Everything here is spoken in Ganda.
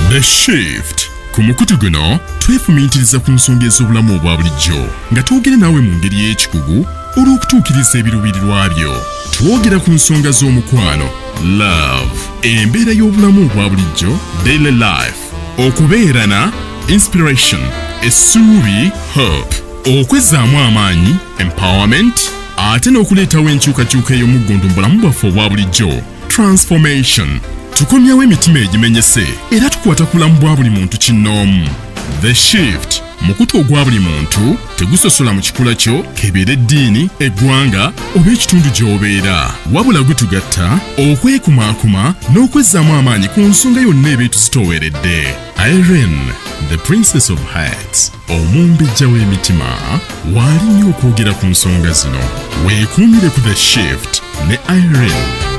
The Shift. Ku mukutu guno twefumiitiriza ku nsonga ez'obulamu obwa bulijjo nga twogere naawe mu ngeri y'ekikugu olw'okutuukiriza ebiruubirirwa byo. Twogera ku nsonga z'omukwano, love, embeera y'obulamu obwa bulijjo, daily life, okubeerana, inspiration, essuubi, hope, okwezzaamu amaanyi, empowerment, ate n'okuleetawo enkyukakyuka ey'omuggundu mu bulamu bwaffe obwa bulijjo, transformation. Tukomyawo emitima egimenyese era tukwata ku bulamu bwa buli muntu kinnoomu. The Shift. Mukutu ogwa buli muntu tegusosola mu kikula kyo kebeera eddiini, eggwanga oba ekitundu gy'obeera. Wabula gutugatta okwekumaakuma n'okwezzaamu amaanyi ku nsonga yonna eba etuzitooweredde. Irene, the Princess of Hearts, omumbejja w'emitima, waali nnyo okwogera ku nsonga zino. Weekuumire ku The Shift ne Irene.